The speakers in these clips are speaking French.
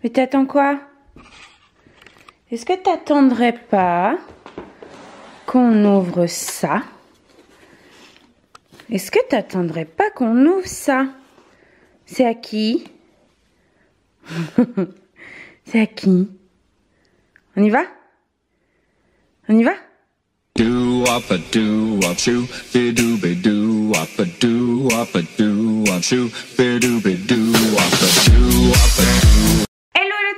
Mais t'attends quoi? Est-ce que t'attendrais pas qu'on ouvre ça? Est-ce que t'attendrais pas qu'on ouvre ça? C'est à qui? C'est à qui? On y va? On y va?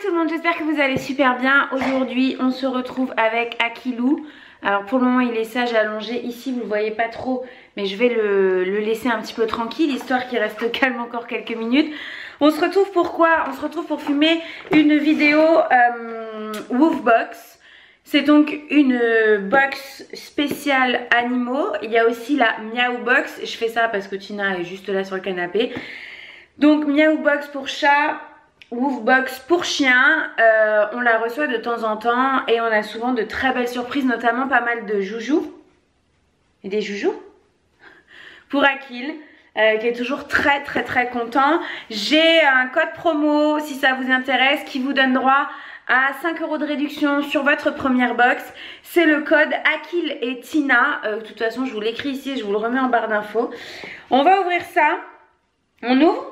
Tout le monde, j'espère que vous allez super bien. Aujourd'hui on se retrouve avec Akilou. Alors pour le moment il est sage allongé ici, vous le voyez pas trop, mais je vais le laisser un petit peu tranquille, histoire qu'il reste calme encore quelques minutes. On se retrouve pour quoi? On se retrouve pour filmer une vidéo Woofbox. C'est donc une box spéciale animaux. Il y a aussi la Miaou Box. Je fais ça parce que Tina est juste là sur le canapé. Donc Miaou Box pour chat, Woofbox pour chien. On la reçoit de temps en temps et on a souvent de très belles surprises, notamment pas mal de joujoux. Et des joujoux pour Akil, qui est toujours très content. J'ai un code promo si ça vous intéresse qui vous donne droit à 5 € de réduction sur votre première box. C'est le code Akil et Tina. De toute façon je vous l'écris ici et je vous le remets en barre d'infos. On va ouvrir ça. On ouvre?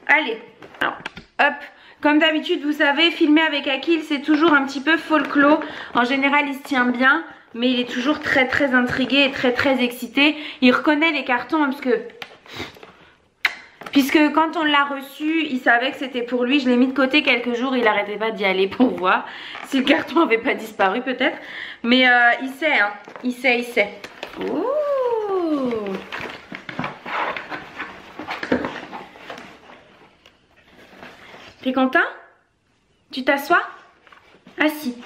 Allez. Alors, hop. Comme d'habitude, vous savez, filmer avec Akil, c'est toujours un petit peu folklore. En général, il se tient bien, mais il est toujours très intrigué et très excité. Il reconnaît les cartons, hein, puisque quand on l'a reçu, il savait que c'était pour lui. Je l'ai mis de côté quelques jours, il n'arrêtait pas d'y aller pour voir si le carton n'avait pas disparu peut-être. Mais il sait, hein. Il sait. Ouh. T'es content? Tu t'assois? Assis.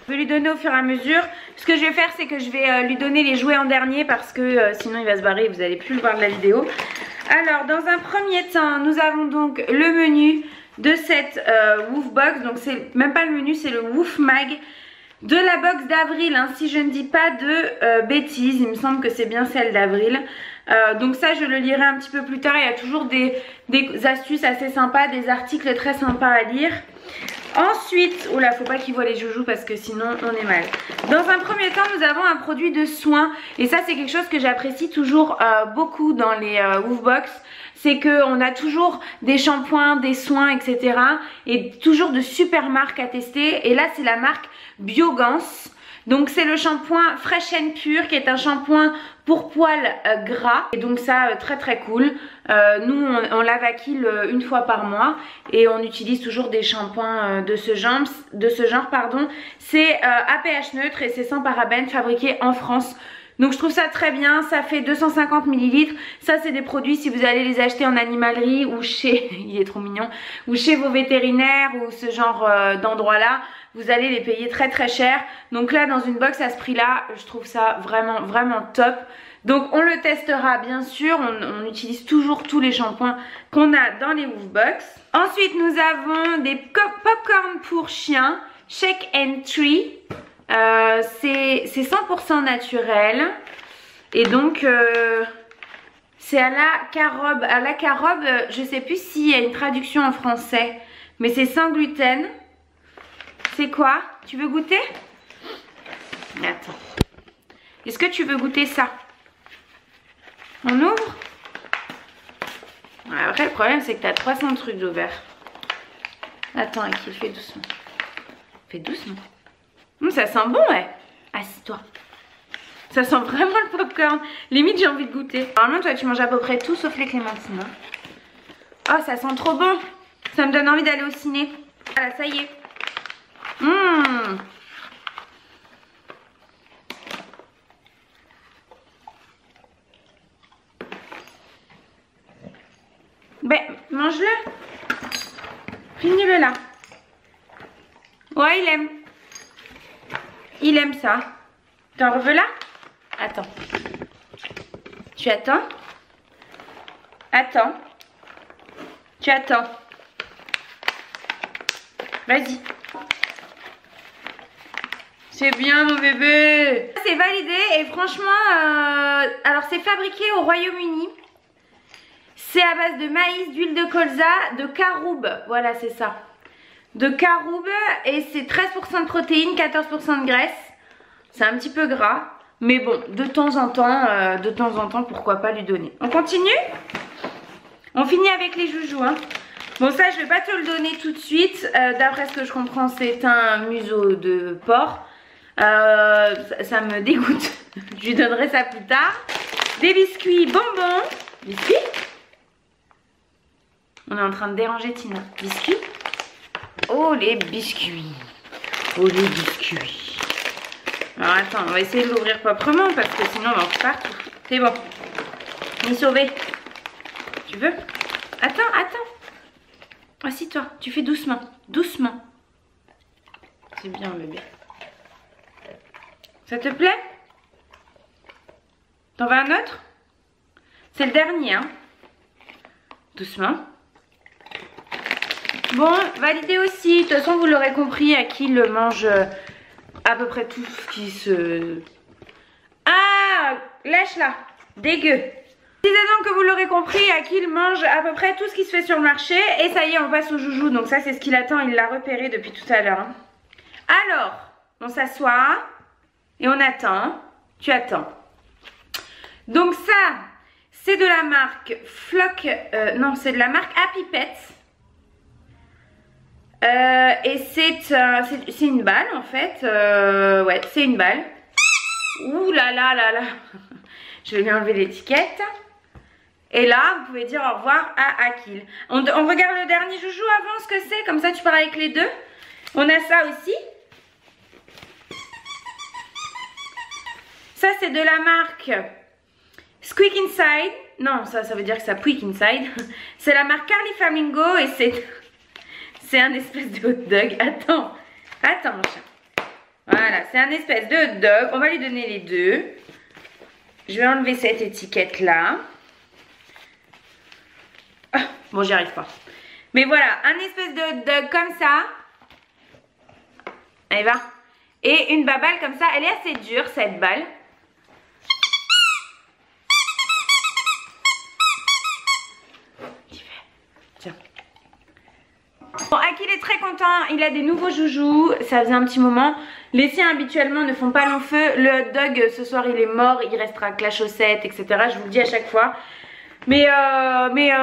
Je vais lui donner au fur et à mesure. Ce que je vais faire, c'est que je vais lui donner les jouets en dernier parce que sinon il va se barrer et vous n'allez plus le voir de la vidéo. Alors, dans un premier temps, nous avons donc le menu de cette Woofbox. Donc, c'est même pas le menu, c'est le Woof Mag de la box d'avril, hein, si je ne dis pas de bêtises. Il me semble que c'est bien celle d'avril. Donc ça je le lirai un petit peu plus tard. Il y a toujours des astuces assez sympas, des articles très sympas à lire. Ensuite, oula, faut pas qu'il voit les joujoux parce que sinon on est mal. Dans un premier temps, nous avons un produit de soin. Et ça c'est quelque chose que j'apprécie toujours beaucoup dans les Woofbox. C'est qu'on a toujours des shampoings, des soins, etc. Et toujours de super marques à tester. Et là c'est la marque Biogans. Donc c'est le shampoing Fresh and Pure qui est un shampoing pour poils gras. Et donc ça très cool. Nous on lave Akil une fois par mois. Et on utilise toujours des shampoings de ce genre. C'est à pH neutre et c'est sans parabènes, fabriqué en France. Donc je trouve ça très bien, ça fait 250 ml. Ça c'est des produits si vous allez les acheter en animalerie ou chez, il est trop mignon, ou chez vos vétérinaires ou ce genre d'endroit là. Vous allez les payer très cher. Donc là dans une box à ce prix là, je trouve ça vraiment top. Donc on le testera bien sûr, on utilise toujours tous les shampoings qu'on a dans les Woofbox. Ensuite nous avons des popcorn pour chiens, Shake and Tree. C'est 100% naturel. Et donc c'est à la carobe. À la carobe, je sais plus s'il y a une traduction en français, mais c'est sans gluten. C'est quoi? Tu veux goûter? Attends. Est-ce que tu veux goûter ça? On ouvre? Après le problème c'est que tu as 300 trucs d'ouvert. Attends, Akil, fais doucement. Fais doucement. Ça sent bon, ouais. Assis-toi. Ça sent vraiment le popcorn. Limite j'ai envie de goûter. Normalement toi tu manges à peu près tout sauf les clémentines, hein. Oh ça sent trop bon. Ça me donne envie d'aller au ciné. Voilà, ça y est. Ben, mange-le. Finis-le là. Ouais, il aime. Il aime ça. T'en veux là? Attends. Tu attends? Attends. Tu attends. Vas-y. C'est bien mon bébé. C'est validé et franchement, alors c'est fabriqué au Royaume-Uni. C'est à base de maïs, d'huile de colza, de caroube. Voilà, c'est ça. de caroube et c'est 13% de protéines, 14% de graisse. C'est un petit peu gras, mais bon, de temps en temps, pourquoi pas lui donner. On continue? On finit avec les joujoux, hein. Bon, ça, je vais pas te le donner tout de suite. D'après ce que je comprends, c'est un museau de porc. Ça me dégoûte. Je lui donnerai ça plus tard. Des biscuits bonbons. Biscuits? On est en train de déranger Tina. Biscuits? Oh, les biscuits. Oh, les biscuits. Alors, attends, on va essayer de l'ouvrir proprement parce que sinon, on va en partout. C'est bon. Ni sauvé. Tu veux? Attends, attends. Assis-toi, tu fais doucement, doucement. C'est bien bébé. Ça te plaît? T'en veux un autre? C'est le dernier, hein? Doucement. Bon, validé aussi. De toute façon, vous l'aurez compris, Akil le mange à peu près tout ce qui se... Ah! Lèche là. Dégueu. Je disais donc que vous l'aurez compris, Akil mange à peu près tout ce qui se fait sur le marché. Et ça y est, on passe au joujou. Donc ça, c'est ce qu'il attend. Il l'a repéré depuis tout à l'heure. Hein. Alors, on s'assoit et on attend. Tu attends. Donc ça, c'est de la marque Flock. Non, c'est de la marque Happy Pets. Et c'est une balle en fait. Ouais, c'est une balle. Ouh là là là là. Je vais lui enlever l'étiquette. Et là, vous pouvez dire au revoir à Akil. On regarde le dernier joujou avant ce que c'est. Comme ça, tu pars avec les deux. On a ça aussi. Ça, c'est de la marque Squeak Inside. Non, ça veut dire que ça Squeak Inside. C'est la marque Carly Flamingo et c'est un espèce de hot dog. Attends, mon chat. Voilà, c'est un espèce de hot dog. On va lui donner les deux. Je vais enlever cette étiquette là. Bon, j'y arrive pas. Mais voilà, un espèce de hot dog comme ça. Allez, va. Et une baballe comme ça. Elle est assez dure, cette balle. Tiens. Bon, Akil est très content. Il a des nouveaux joujoux. Ça faisait un petit moment. Les siens, habituellement, ne font pas long feu. Le hot dog, ce soir, il est mort. Il restera que la chaussette, etc. Je vous le dis à chaque fois. Mais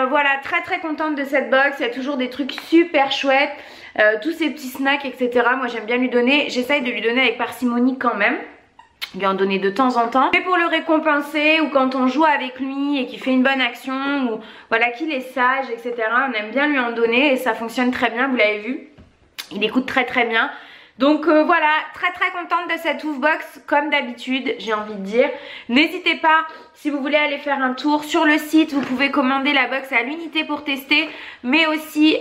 voilà, très très contente de cette box. Il y a toujours des trucs super chouettes, tous ces petits snacks, etc. Moi j'aime bien lui donner, j'essaye de lui donner avec parcimonie quand même, lui en donner de temps en temps. Mais pour le récompenser ou quand on joue avec lui et qu'il fait une bonne action ou voilà qu'il est sage, etc. On aime bien lui en donner et ça fonctionne très bien, vous l'avez vu. Il écoute très très bien. Donc voilà, très très contente de cette Oufbox comme d'habitude, j'ai envie de dire. N'hésitez pas, si vous voulez aller faire un tour sur le site, vous pouvez commander la box à l'unité pour tester, mais aussi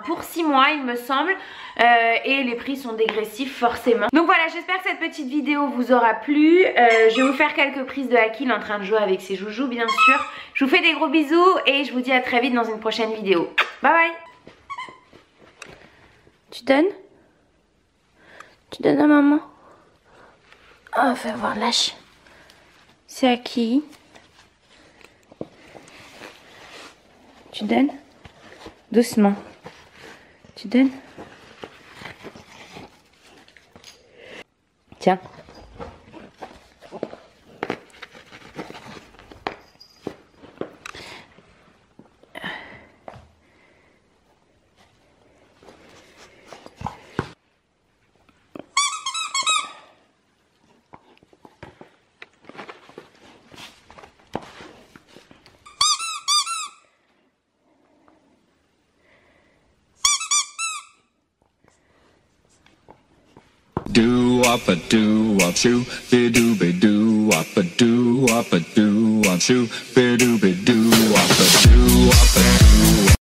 pour 6 mois il me semble, et les prix sont dégressifs forcément. Donc voilà, j'espère que cette petite vidéo vous aura plu. Je vais vous faire quelques prises de Akil en train de jouer avec ses joujoux bien sûr. Je vous fais des gros bisous et je vous dis à très vite dans une prochaine vidéo. Bye bye. Tu donnes? Tu donnes à maman? Oh, fais voir, lâche. C'est à qui? Tu donnes? Doucement. Tu donnes? Tiens. Do up a do up shoe, be do up a do up a do up shoe, be do up a do up a do.